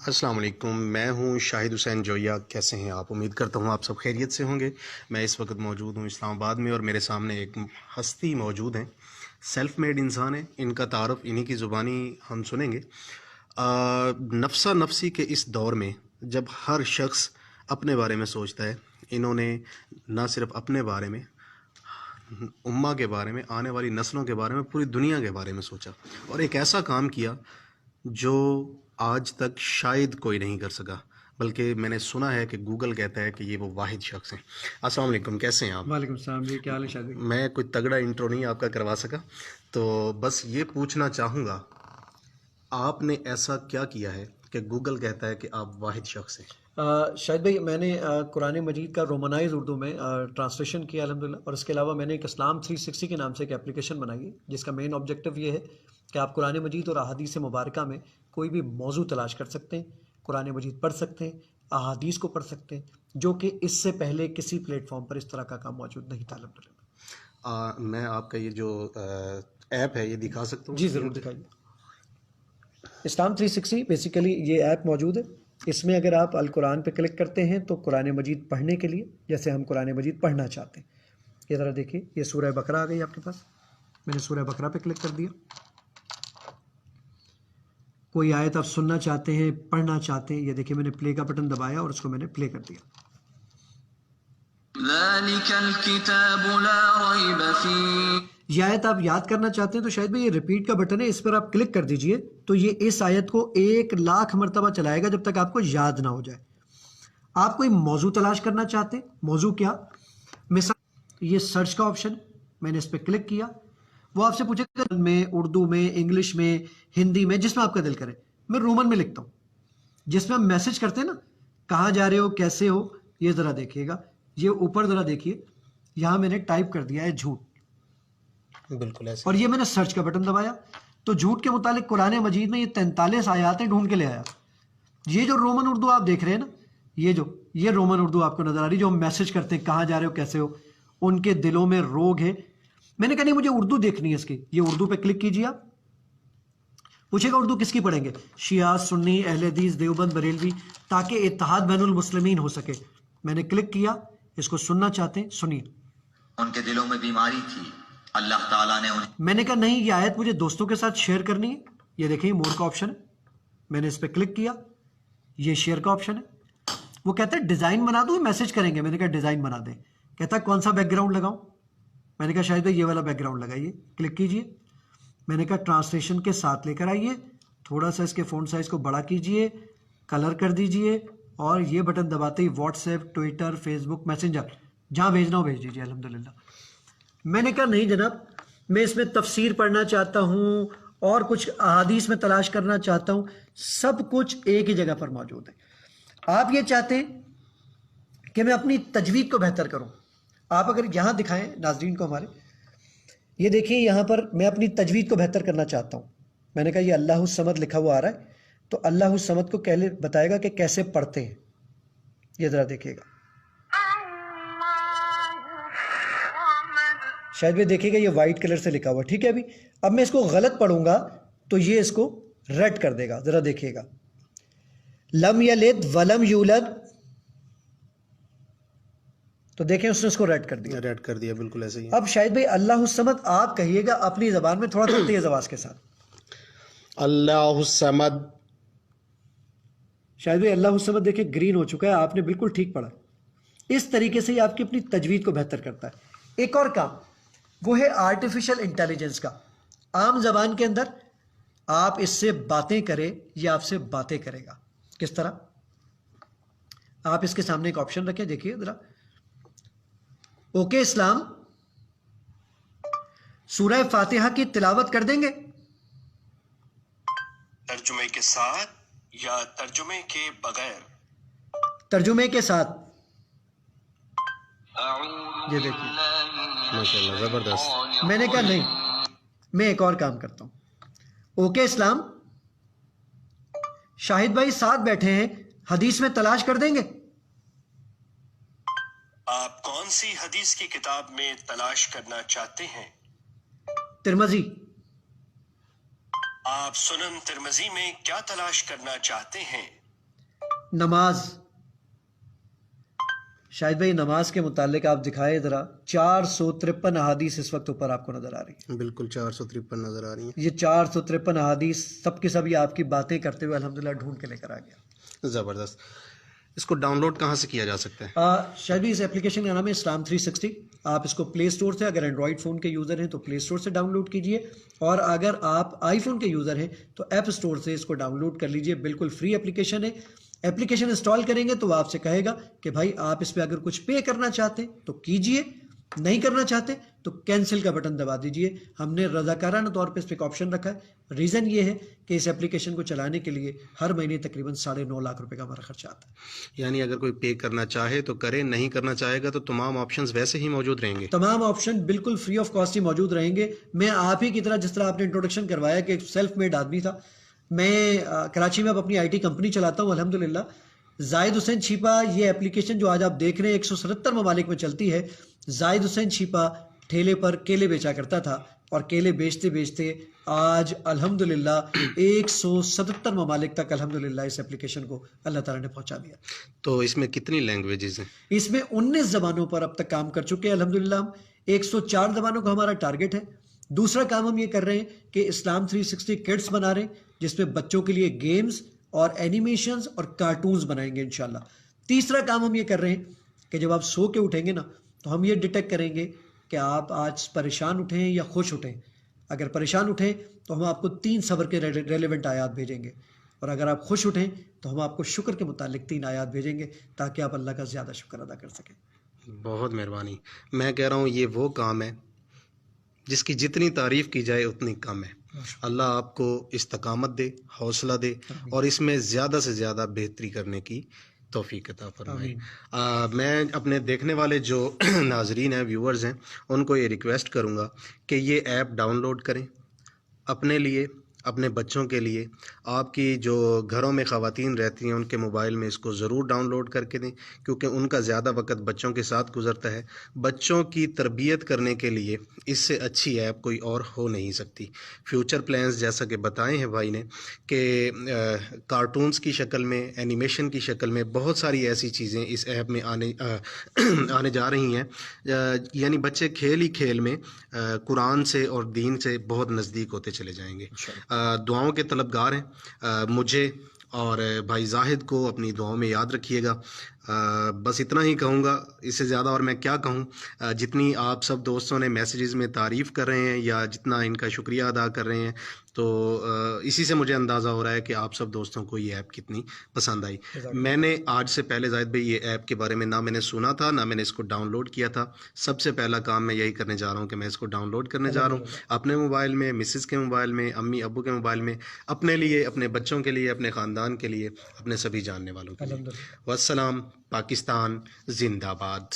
السلام علیکم، میں ہوں شاہد حسین جویا۔ کیسے ہیں آپ؟ امید کرتا ہوں آپ سب خیریت سے ہوں گے۔ میں اس وقت موجود ہوں اسلام آباد میں، اور میرے سامنے ایک ہستی موجود ہیں، سیلف میڈ انسان ہیں۔ ان کا تعارف انہی کی زبانی ہم سنیں گے۔ نفسا نفسی کے اس دور میں جب ہر شخص اپنے بارے میں سوچتا ہے، انہوں نے نہ صرف اپنے بارے میں، امہ کے بارے میں، آنے والی نسلوں کے بارے میں، پوری دنیا کے بارے میں سوچا، اور ایک ایسا کام کیا جو آج تک شاید کوئی نہیں کر سکا، بلکہ میں نے سنا ہے کہ گوگل کہتا ہے کہ یہ وہ واحد شخص ہیں۔ السلام علیکم، کیسے ہیں آپ؟ وعلیکم السلام جی، کیا حال ہے شاہد بھائی؟ میں کوئی تگڑا انٹرو نہیں آپ کا کروا سکا، تو بس یہ پوچھنا چاہوں گا، آپ نے ایسا کیا کیا ہے کہ گوگل کہتا ہے کہ آپ واحد شخص ہیں؟ شاہد بھائی، میں نے قرآن مجید کا رومنائز اردو میں ٹرانسلیشن کیا الحمدللہ، اور اس کے علاوہ میں نے ایک اسلام 360 کے نام سے ایک اپلیکیشن بنائی ہے، جس کا مین آبجیکٹو یہ ہے کہ آپ قرآن مجید اور احادیث مبارکہ میں کوئی بھی موضوع تلاش کر سکتے ہیں، قرآن مجید پڑھ سکتے ہیں، احادیث کو پڑھ سکتے ہیں، جو کہ اس سے پہلے کسی پلیٹ فارم پر اس طرح کا کام موجود نہیں تھا الحمدللہ۔ میں آپ کا یہ جو ایپ ہے یہ دکھا سکتا ہوں جی اسکرین ضرور پہ؟ دکھائیے۔ اسلام 360 بیسیکلی یہ ایپ موجود ہے۔ اس میں اگر آپ القرآن پہ کلک کرتے ہیں تو قرآن مجید پڑھنے کے لیے، جیسے ہم قرآن مجید پڑھنا چاہتے ہیں، یہ ذرا دیکھیے، یہ سورہ بقرہ آ گئی آپ کے پاس۔ میں نے سورہ بقرہ پہ کلک کر دیا۔ کوئی آیت آپ سننا چاہتے ہیں، پڑھنا چاہتے ہیں، یہ دیکھیے میں نے پلے کا بٹن دبایا اور اس کو میں نے پلے کر دیا۔ ذَلِكَ الْكِتَابُ لَا رَيْبَ فِيهِ۔ یہ آیت آپ یاد کرنا چاہتے ہیں تو شاید بھی یہ ریپیٹ کا بٹن ہے، اس پر آپ کلک کر دیجئے تو یہ اس آیت کو 1,00,000 مرتبہ چلائے گا جب تک آپ کو یاد نہ ہو جائے۔ آپ کوئی موضوع تلاش کرنا چاہتے ہیں، موضوع کیا؟ مثال یہ سرچ کا آپشن، میں نے اس پہ کلک کیا، وہ آپ سے پوچھے گا میں، اردو میں، انگلش میں، ہندی میں، جس میں آپ کا دل کرے۔ میں رومن میں لکھتا ہوں، جس میں ہم میسج کرتے ہیں نا، کہاں جا رہے ہو، کیسے ہو، یہ ذرا دیکھیے گا، یہ اوپر ذرا دیکھیے، یہاں میں نے ٹائپ کر دیا ہے جھوٹ، بالکل ایسے اور یہ میں نے سرچ کا بٹن دبایا تو جھوٹ کے متعلق قرآن مجید میں یہ 43 آیاتیں ڈھونڈ کے لے آیا۔ یہ جو رومن اردو آپ دیکھ رہے ہیں نا، یہ رومن اردو آپ کو نظر آ رہی جو ہم میسج کرتے ہیں، کہاں جا رہے ہو، کیسے ہو، ان کے دلوں میں روگ ہے۔ میں نے کہا نہیں، مجھے اردو دیکھنی ہے اس کی، یہ اردو پہ کلک کیجیے۔ آپ پوچھے گا اردو کس کی پڑھیں گے، شیعہ، سنی، اہل حدیث، دیوبند، بریلوی، تاکہ اتحاد بین المسلمین ہو سکے۔ میں نے کلک کیا، اس کو سننا چاہتے ہیں، سنیے۔ ان کے دلوں میں بیماری تھی، اللہ تعالیٰ نے میں نے کہا نہیں، یہ آیت مجھے دوستوں کے ساتھ شیئر کرنی ہے، یہ دیکھیں مور کا آپشن ہے، میں نے اس پہ کلک کیا، یہ شیئر کا آپشن ہے۔ وہ کہتا ہے ڈیزائن بنا دوں، میسج کریں گے، میں نے کہا ڈیزائن بنا دیں۔ کہتا ہے کون سا بیک گراؤنڈ لگاؤں، میں نے کہا شاید یہ والا بیک گراؤنڈ لگائیے، کلک کیجئے۔ میں نے کہا ٹرانسلیشن کے ساتھ لے کر آئیے، تھوڑا سا اس کے فونٹ سائز کو بڑا کیجئے، کلر کر دیجئے، اور یہ بٹن دباتے ہی واٹس ایپ، ٹویٹر، فیس بک، میسنجر، جہاں بھیجنا ہو بھیج دیجئے الحمدللہ۔ میں نے کہا نہیں جناب، میں اس میں تفسیر پڑھنا چاہتا ہوں اور کچھ احادیث میں تلاش کرنا چاہتا ہوں، سب کچھ ایک ہی جگہ پر موجود ہے۔ آپ یہ چاہتے ہیں کہ میں اپنی تجوید کو بہتر کروں، آپ اگر یہاں دکھائیں ناظرین کو ہمارے، یہ دیکھیں یہاں پر میں اپنی تجوید کو بہتر کرنا چاہتا ہوں۔ میں نے کہا یہ اللہ الصمد لکھا ہوا آ رہا ہے، تو اللہ الصمد کو بتائے گا کہ کیسے پڑھتے ہیں، یہ ذرا دیکھیے گا، شاید بھی دیکھیے گا یہ وائٹ کلر سے لکھا ہوا، ٹھیک ہے۔ ابھی اب میں اس کو غلط پڑھوں گا تو یہ اس کو ریڈ کر دے گا، ذرا دیکھیے گا، لم یلد ولم یولد، تو دیکھیں اس نے اس کو ریڈ کر دیا، ریڈ کر دیا، بالکل ایسے ہی۔ اب شاید بھائی اللہ الصمد آپ کہیے گا اپنی زبان میں تھوڑا سا تیز آواز کے ساتھ، اللہ الصمد۔ شاید بھائی اللہ الصمد دیکھیں گرین ہو چکا ہے، آپ نے بالکل ٹھیک پڑھا۔ اس طریقے سے یہ آپ کی اپنی تجوید کو بہتر کرتا ہے۔ ایک اور کام وہ ہے آرٹیفیشل انٹیلیجنس کا۔ عام زبان کے اندر آپ اس سے باتیں کریں، یہ آپ سے باتیں کرے گا۔ کس طرح؟ آپ اس کے سامنے ایک آپشن رکھیں، دیکھیے ذرا، اوکے اسلام، سورہ فاتحہ کی تلاوت کر دیں گے؟ ترجمے کے ساتھ یا ترجمے کے بغیر؟ ترجمے کے ساتھ، یہ دیکھیے، ماشاءاللہ، زبردست۔ میں نے کہا نہیں، میں ایک اور کام کرتا ہوں، اوکے اسلام، شاہد بھائی ساتھ بیٹھے ہیں، حدیث میں تلاش کر دیں گے؟ آپ کون سی حدیث کی کتاب میں تلاش کرنا چاہتے ہیں؟ ترمذی، آپ سنن ترمذی میں کیا تلاش کرنا چاہتے ہیں؟ نماز. شاہد بھائی نماز کے متعلق آپ دکھائے ذرا. 453 احادیث اس وقت اوپر آپ کو نظر آ رہی ہیں. بالکل 453 نظر آ رہی ہیں. یہ 453 احادیث سب کے سب یہ آپ کی باتیں کرتے ہوئے الحمدللہ ڈھونڈ کے لے کر آ گیا. زبردست. اس کو ڈاؤن لوڈ کہاں سے کیا جا سکتا ہے؟ شاید بھی اس اپلیکیشن کا نام ہے اسلام 360. آپ اس کو پلے اسٹور سے، اگر اینڈرائڈ فون کے یوزر ہیں تو پلے اسٹور سے ڈاؤن لوڈ کیجئے، اور اگر آپ آئی فون کے یوزر ہیں تو ایپ اسٹور سے اس کو ڈاؤن لوڈ کر لیجئے. بالکل فری اپلیکیشن ہے. اپلیکیشن انسٹال کریں گے تو وہ آپ سے کہے گا کہ بھائی آپ اس پہ اگر کچھ پے کرنا چاہتے تو کیجئے، نہیں کرنا چاہتے تو کینسل کا بٹن دبا دیجئے. ہم نے رضاکارانہ طور پہ اس پہ ایک آپشن رکھا ہے. ریزن یہ ہے کہ اس اپلیکیشن کو چلانے کے لیے ہر مہینے تقریباً 9.5 لاکھ روپے کا ہمارا خرچہ آتا ہے. یعنی اگر کوئی پے کرنا چاہے تو کرے، نہیں کرنا چاہے گا تو تمام آپشنز ویسے ہی موجود رہیں گے. تمام آپشن بالکل فری آف کاسٹ ہی موجود رہیں گے. میں آپ ہی کی طرح، جس طرح آپ نے انٹروڈکشن کروایا کہ ایک سیلف میڈ آدمی تھا، میں کراچی میں اب اپنی IT کمپنی چلاتا ہوں الحمدللہ. زاہد حسین چھیپا یہ اپلیکیشن جو آج آپ دیکھ رہے ہیں 177 ممالک میں چلتی ہے. زاہد حسین چھیپا ٹھیلے پر کیلے بیچا کرتا تھا، اور کیلے بیچتے بیچتے آج الحمدللہ 177 ممالک تک الحمدللہ اس اپلیکیشن کو اللہ تعالیٰ نے پہنچا دیا. تو اس میں کتنی لینگویجز ہیں؟ اس میں 19 زبانوں پر اب تک کام کر چکے ہیں الحمدللہ. ہم 104 زبانوں کا ہمارا ٹارگٹ ہے. دوسرا کام ہم یہ کر رہے ہیں کہ اسلام 360 کڈس بنا رہے ہیں، جس میں بچوں کے لیے گیمز اور اینیمیشنز اور کارٹونز بنائیں گے انشاءاللہ. تیسرا کام ہم یہ کر رہے ہیں کہ جب آپ سو کے اٹھیں گے نا تو ہم یہ ڈیٹیکٹ کریں گے کہ آپ آج پریشان اٹھیں یا خوش اٹھیں. اگر پریشان اٹھیں تو ہم آپ کو 3 صبر کے ریلیونٹ آیات بھیجیں گے، اور اگر آپ خوش اٹھیں تو ہم آپ کو شکر کے متعلق 3 آیات بھیجیں گے تاکہ آپ اللہ کا زیادہ شکر ادا کر سکیں. بہت مہربانی. میں کہہ رہا ہوں یہ وہ کام ہے جس کی جتنی تعریف کی جائے اتنی کم ہے. اللہ آپ کو استقامت دے، حوصلہ دے، اور اس میں زیادہ سے زیادہ بہتری کرنے کی توفیق عطا فرمائے. میں اپنے دیکھنے والے جو ناظرین ہیں، ویورز ہیں، ان کو یہ ریکویسٹ کروں گا کہ یہ ایپ ڈاؤن لوڈ کریں اپنے لیے، اپنے بچوں کے لیے. آپ کی جو گھروں میں خواتین رہتی ہیں ان کے موبائل میں اس کو ضرور ڈاؤن لوڈ کر کے دیں، کیونکہ ان کا زیادہ وقت بچوں کے ساتھ گزرتا ہے. بچوں کی تربیت کرنے کے لیے اس سے اچھی ایپ کوئی اور ہو نہیں سکتی. فیوچر پلانز جیسا کہ بتائے ہیں بھائی نے کہ کارٹونز کی شکل میں، اینیمیشن کی شکل میں بہت ساری ایسی چیزیں اس ایپ میں آنے جا رہی ہیں. یعنی بچے کھیل ہی کھیل میں قرآن سے اور دین سے بہت نزدیک ہوتے چلے جائیں گے. دعاؤں کے طلبگار ہیں. مجھے اور بھائی زاہد کو اپنی دعاؤں میں یاد رکھیے گا. بس اتنا ہی کہوں گا، اس سے زیادہ اور میں کیا کہوں. جتنی آپ سب دوستوں نے میسیجز میں تعریف کر رہے ہیں یا جتنا ان کا شکریہ ادا کر رہے ہیں، تو اسی سے مجھے اندازہ ہو رہا ہے کہ آپ سب دوستوں کو یہ ایپ کتنی پسند آئی. میں نے آج سے پہلے زاہد بھائی یہ ایپ کے بارے میں نہ میں نے سنا تھا، نہ میں نے اس کو ڈاؤن لوڈ کیا تھا. سب سے پہلا کام میں یہی کرنے جا رہا ہوں کہ میں اس کو ڈاؤن لوڈ کرنے جا رہا ہوں اپنے موبائل میں، مسز کے موبائل میں، امی ابو کے موبائل میں، اپنے لیے، اپنے بچوں کے لیے، اپنے خاندان کے لیے، اپنے سبھی جاننے والوں کے لیے. والسلام. پاکستان زندہ باد.